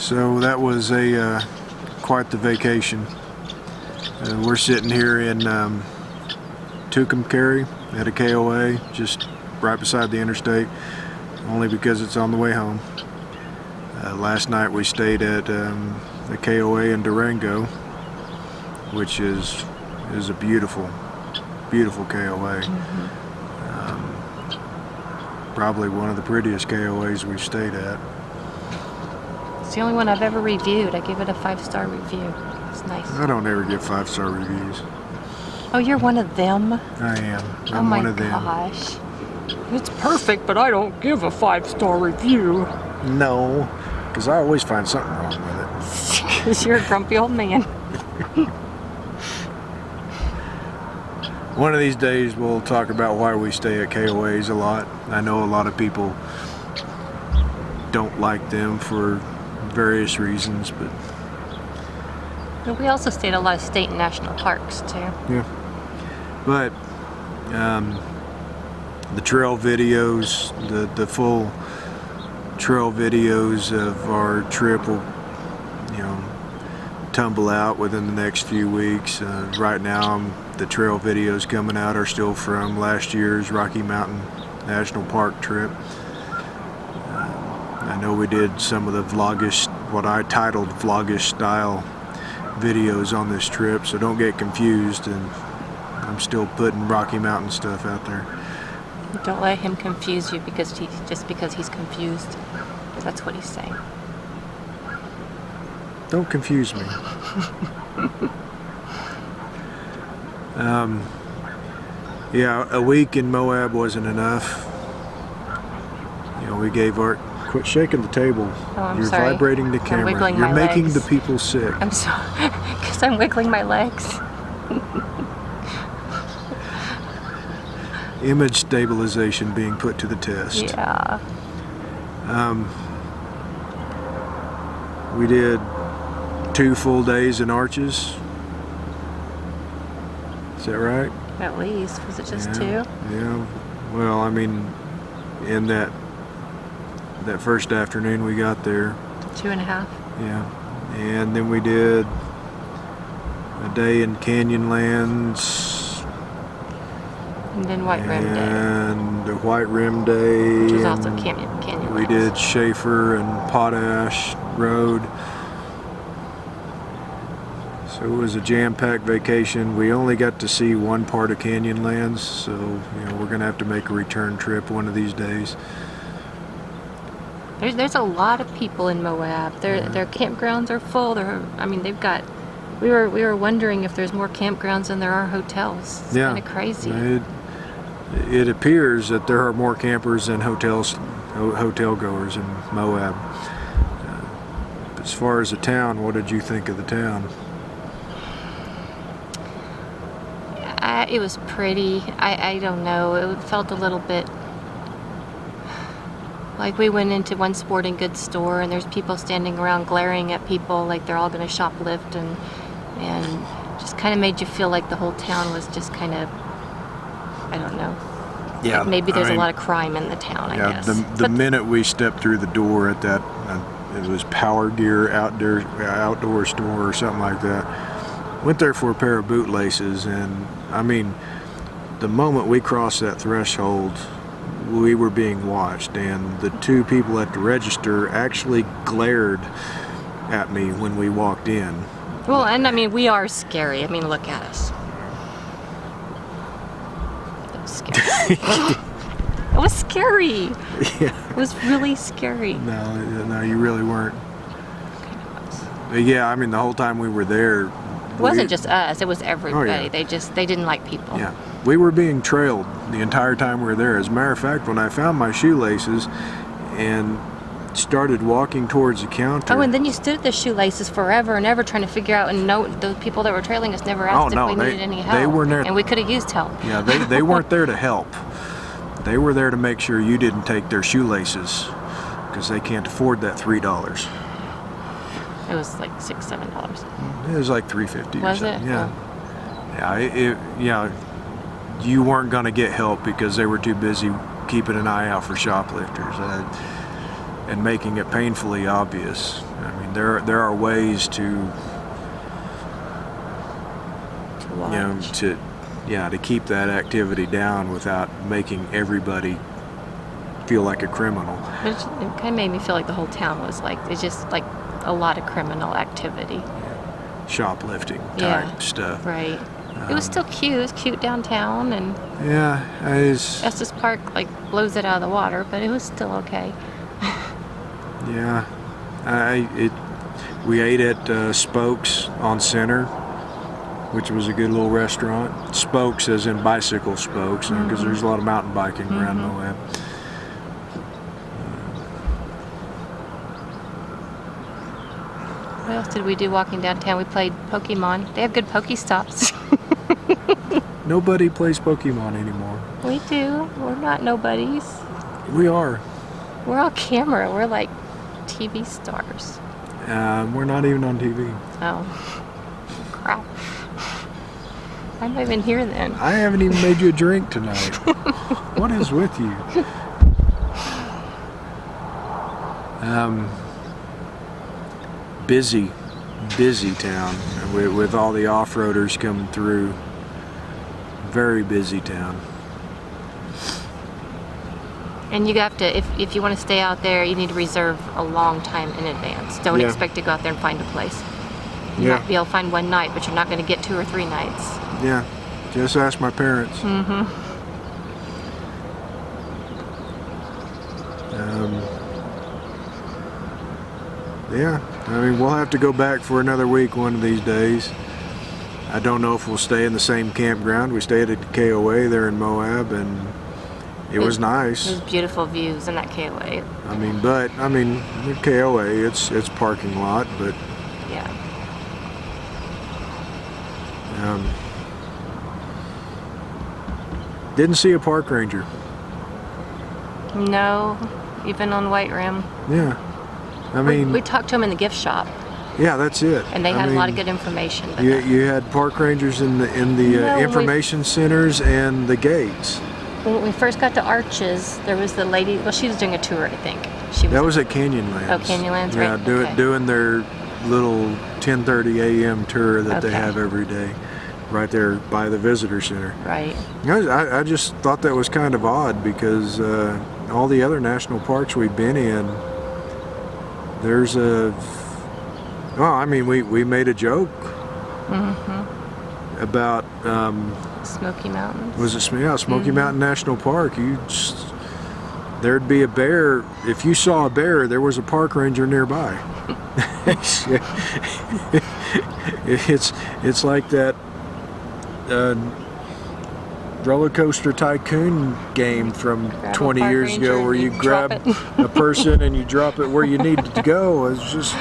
So that was quite the vacation. We're sitting here in Tucumcari at a KOA, just right beside the interstate, only because it's on the way home. Last night we stayed at the KOA in Durango, which is a beautiful KOA. Probably one of the prettiest KOAs we've stayed at. It's the only one I've ever reviewed. I gave it a 5-star review. It's nice. I don't ever give 5-star reviews. Oh, you're one of them? I am. I'm one of them. Oh my gosh. It's perfect, but I don't give a 5-star review. No, because I always find something wrong with it. Because you're a grumpy old man. One of these days we'll talk about why we stay at KOAs a lot. I know a lot of people don't like them for various reasons, but we also stayed at a lot of state and national parks too. Yeah, but the trail videos, the full trail videos of our trip will, tumble out within the next few weeks. Right now, the trail videos coming out are still from last year's Rocky Mountain National Park trip. I know we did some of the vlogish, what I titled vlogish style videos on this trip, so don't get confused, and I'm still putting Rocky Mountain stuff out there. Don't let him confuse you because he's confused. That's what he's saying. Don't confuse me. Yeah, a week in Moab wasn't enough. We gave our... Quit shaking the table. Oh, I'm You're sorry. vibrating the camera. I'm wiggling You're my making legs. the people sick. I'm sorry, because I'm wiggling my legs. Image stabilization being put to the test. Yeah. We did 2 full days in Arches. Is that right? At least. Was it just 2? Yeah. Well, I mean, in that first afternoon we got there. 2.5. Yeah. And then we did a day in Canyonlands. And then White Rim Day. And the White Rim Day. Which was also Canyon. We did Schaefer and Potash Road. So it was a jam-packed vacation. We only got to see one part of Canyonlands, so we're gonna have to make a return trip one of these days. There's a lot of people in Moab. Their campgrounds are full. They've got. We were wondering if there's more campgrounds than there are hotels. It's kind of crazy. It appears that there are more campers than hotel goers in Moab. As far as the town, what did you think of the town? It was pretty. I don't know. It felt a little bit like we went into one sporting goods store and there's people standing around glaring at people like they're all going to shoplift, and just kind of made you feel like the whole town was just kind of, I don't know. Yeah. Like maybe there's a lot of crime in the town, I guess. The minute we stepped through the door at that, it was Power Gear outdoor store or something like that. Went there for a pair of bootlaces, and the moment we crossed that threshold, we were being watched, and the 2 people at the register actually glared at me when we walked in. Well, and we are scary. Look at us. That was scary. It was scary. Yeah. It was really scary. No, you really weren't. Kind of was. But yeah, the whole time we were there, It wasn't just us, it was everybody. Oh, yeah. They didn't like people. Yeah. We were being trailed the entire time we were there. As a matter of fact, when I found my shoelaces and started walking towards the counter. Oh, and then you stood at the shoelaces forever and ever trying to figure out, and the people that were trailing us never asked if we needed any help. They were there. And we could have used help. Yeah, they weren't there to help. They were there to make sure you didn't take their shoelaces, because they can't afford that $3. It was like $6, $7. It was like $3.50 or Was something. it? Yeah. Oh. Yeah. You weren't going to get help because they were too busy keeping an eye out for shoplifters. and making it painfully obvious. I mean, there are ways to watch. to keep that activity down without making everybody feel like a criminal. Which it kind of made me feel like the whole town was like, it's just like a lot of criminal activity. Shoplifting type Yeah. stuff. Right. It was still cute. It was cute downtown, and Estes Park like blows it out of the water, but it was still okay. Yeah, we ate at Spokes on Center, which was a good little restaurant. Spokes as in bicycle spokes, because there's a lot of mountain biking around Moab. What else did we do walking downtown? We played Pokemon. They have good Pokestops. Nobody plays Pokemon anymore. We do. We're not nobodies. We are. We're on camera. We're like TV stars. We're not even on TV. Oh, crap. I'm not even here then. I haven't even made you a drink tonight. What is with you? Busy town with all the off-roaders coming through. Very busy town. And you have to, if you want to stay out there, you need to reserve a long time in advance. Don't Yeah. expect to go out there and find a place. You Yeah. might be able to find one night, but you're not going to get 2 or 3 nights. Yeah, just ask my parents. Yeah, I mean, we'll have to go back for another week one of these days. I don't know if we'll stay in the same campground. We stayed at the KOA there in Moab, and it was nice. There's beautiful views in that KOA. I mean, the KOA, it's parking lot, but Yeah. didn't see a park ranger. No, even on White Rim. Yeah, I mean, We talked to them in the gift shop, yeah, that's it. and they I had a lot of mean, good information. But You had park rangers in the No, information centers and the gates. when we first got to Arches, there was the lady. Well, she was doing a tour, I think. She was. That was at Canyonlands. Oh, Canyonlands, Yeah, right, okay. doing their little 10:30 a.m. tour that they Okay. have every day, right there by the visitor center. Right. I just thought that was kind of odd because all the other national parks we've been in, there's we made a joke about Smoky Mountains. was it Smoky Mountain National Park. There'd be a bear. If you saw a bear, there was a park ranger nearby. It's like that roller coaster tycoon game from Grab a 20 park years ranger ago where and you you grab drop it. a person and you drop it where you need it to go. It's just,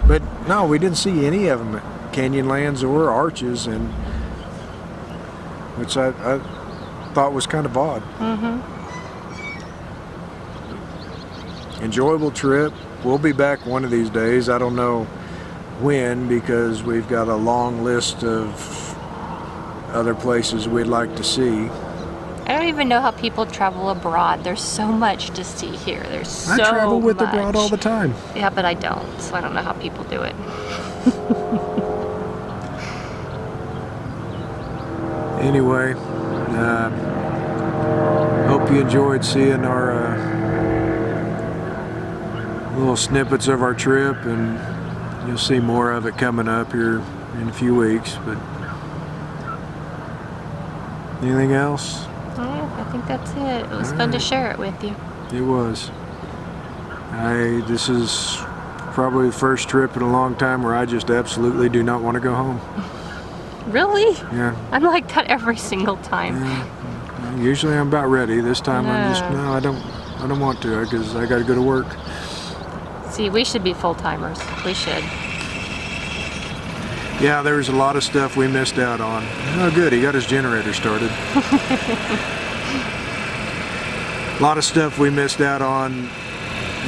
but no, we didn't see any of them at Canyonlands or Arches, and which I thought was kind of odd. Enjoyable trip. We'll be back one of these days. I don't know when, because we've got a long list of other places we'd like to see. I don't even know how people travel abroad. There's so much to see here. There's so I travel with much. abroad all the time. Yeah, but I don't, so I don't know how people do it. Anyway, hope you enjoyed seeing our little snippets of our trip, and you'll see more of it coming up here in a few weeks. But anything else? Yeah, I think that's it. It was fun to share it with you. It was. This is probably the first trip in a long time where I just absolutely do not want to go home. Really? Yeah. I'm like that every single time. Usually I'm about ready. This time I'm just, Yeah. no, I don't want to, because I got to go to work. See, we should be full-timers. We should. Yeah, there was a lot of stuff we missed out on. Oh, good, he got his generator started. A lot of stuff we missed out on,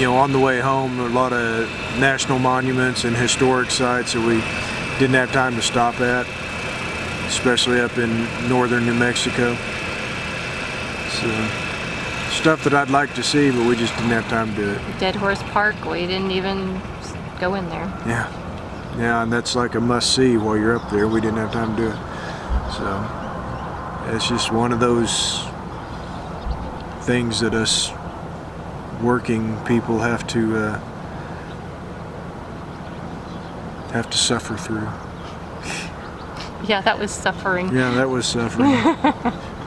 on the way home. A lot of national monuments and historic sites that we didn't have time to stop at, especially up in northern New Mexico. So, stuff that I'd like to see, but we just didn't have time to do it. Dead Horse Park, we didn't even go in there. Yeah, yeah, and that's like a must-see while you're up there. We didn't have time to do it, so it's just one of those things that us working people have to suffer through. Yeah, that was suffering. Yeah, that was suffering.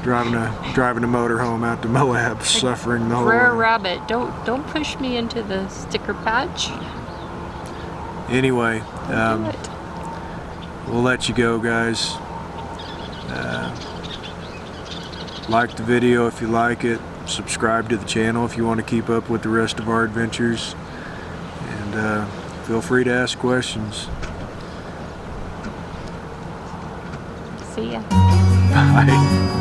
driving a motorhome out to Moab, suffering the whole Rare way. rabbit, don't push me into the sticker patch. Anyway, Do it. we'll let you go, guys. Like the video if you like it. Subscribe to the channel if you want to keep up with the rest of our adventures. And feel free to ask questions. See ya. Bye.